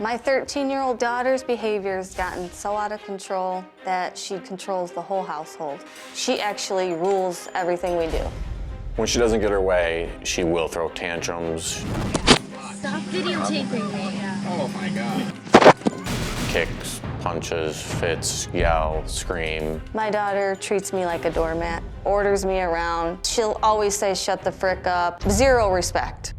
My 13-year-old daughter's behavior has gotten so out of control that she controls the whole household. She actually rules everything we do. When she doesn't get her way, she will throw tantrums. Stop videotaping me. Oh my God. Kicks, punches, fits, yell, scream. My daughter treats me like a doormat, orders me around. She'll always say, "Shut the frick up." Zero respect.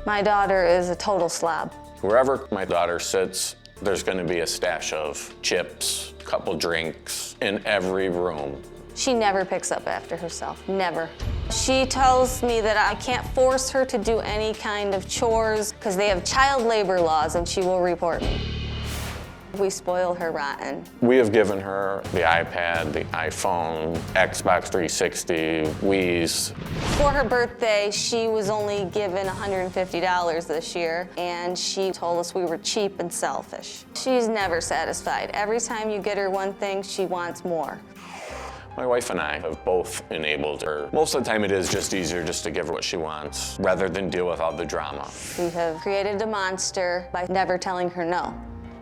My daughter is a total slob. Wherever my daughter sits, there's going to be a stash of chips, a couple drinks in every room. She never picks up after herself, never. She tells me that I can't force her to do any kind of chores because they have child labor laws and she will report me. We spoil her rotten. We have given her the iPad, the iPhone, Xbox 360, Wii's. For her birthday, she was only given $150 this year, and she told us we were cheap and selfish. She's never satisfied. Every time you get her one thing, she wants more. My wife and I have both enabled her. Most of the time it is just easier just to give her what she wants rather than deal with all the drama. We have created a monster by never telling her no.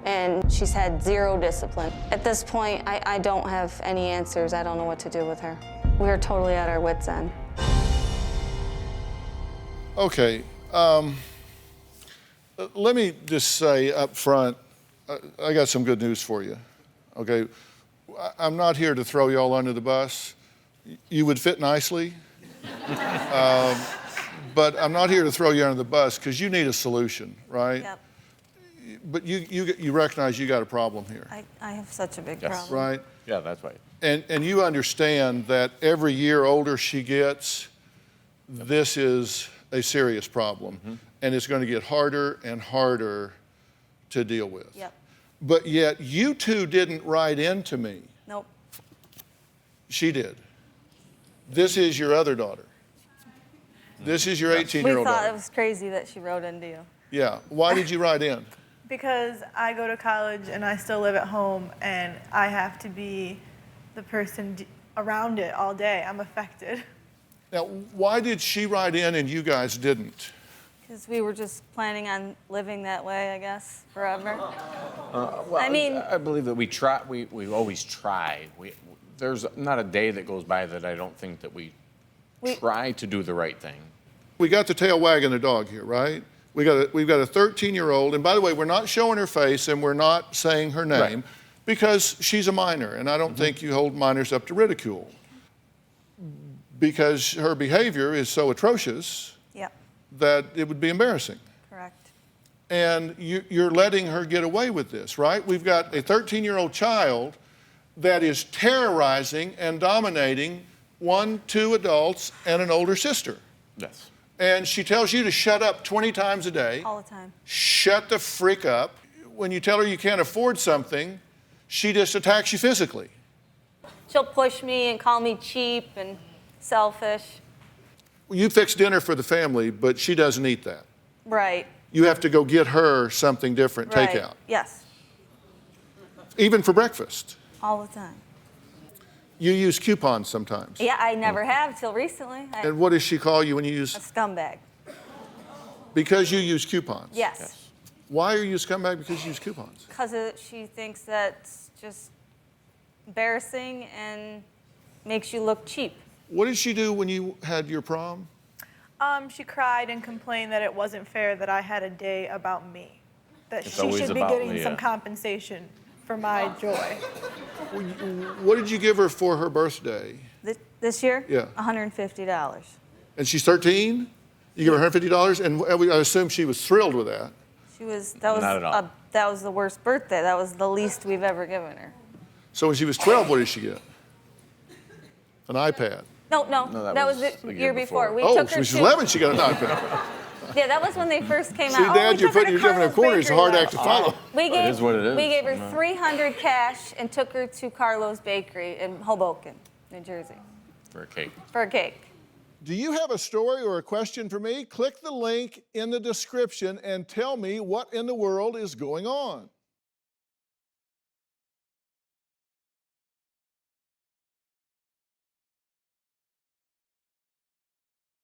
And she's had zero discipline. At this point, I don't have any answers. I don't know what to do with her. We're totally at our wits' end. Okay, let me just say up front, I got some good news for you, okay? I'm not here to throw y'all under the bus. You would fit nicely, but I'm not here to throw you under the bus because you need a solution, right? Yep. But you recognize you got a problem here, I have such a big Yes. problem. right? Yeah, that's right. And you understand that every year older she gets, this is a serious problem. Mm-hmm. And it's going to get harder and harder to deal with. Yep. But yet you two didn't write in to me. Nope. She did. This is your other daughter. This is your We 18-year-old thought daughter. it was crazy that she wrote into you. Yeah. Why did you write in? Because I go to college and I still live at home and I have to be the person around it all day. I'm affected. Now, why did she write in and you guys didn't? Because we were just planning on living that way, I guess, forever. Well, I mean- I believe that we try. We always try. There's not a day that goes by that I don't think that we try to do the right thing. We got the tail wagging the dog here, right? We've got a 13-year-old, and by the way, we're not showing her face and we're not saying her name Right. because she's a minor, and I don't think you hold minors up to ridicule because her behavior is so atrocious Yep, that it would be embarrassing. correct. And you're letting her get away with this, right? We've got a 13-year-old child that is terrorizing and dominating 2 adults and an older sister. Yes. And she tells you to shut up 20 times a day. All the time. Shut the freak up. When you tell her you can't afford something, she just attacks you physically. She'll push me and call me cheap and selfish. You fix dinner for the family, but she doesn't eat that. Right. You have to go get her something different, Right. takeout. Yes, Even for breakfast. all the time. You use coupons sometimes. Yeah, I never have till recently. And what does she call you when you use? A scumbag. Because you use coupons. Yes. Why are you a scumbag? Because you use coupons. Because she thinks that's just embarrassing and makes you look cheap. What did she do when you had your prom? She cried and complained that it wasn't fair that I had a day about me. That It's she always should be about getting Leah. some compensation for my joy. What did you give her for her birthday? This year? Yeah. $150. And she's 13? You give her $150? And I assume she was thrilled with that. Not at all. That was the worst birthday. That was the least we've ever given her. So when she was 12, what did she get? An iPad. No, that was the year before. We Oh, took she her was to, 11, she got an iPad. Yeah, that was when they first came See, out. Dad, we you're took her putting to yourself in a Carlo's corner. It's a hard Bakery, act to though. follow. We gave, is what it is. We gave her $300 cash and took her to Carlo's Bakery in Hoboken, New Jersey, For a cake. for a cake. Do you have a story or a question for me? Click the link in the description and tell me what in the world is going on.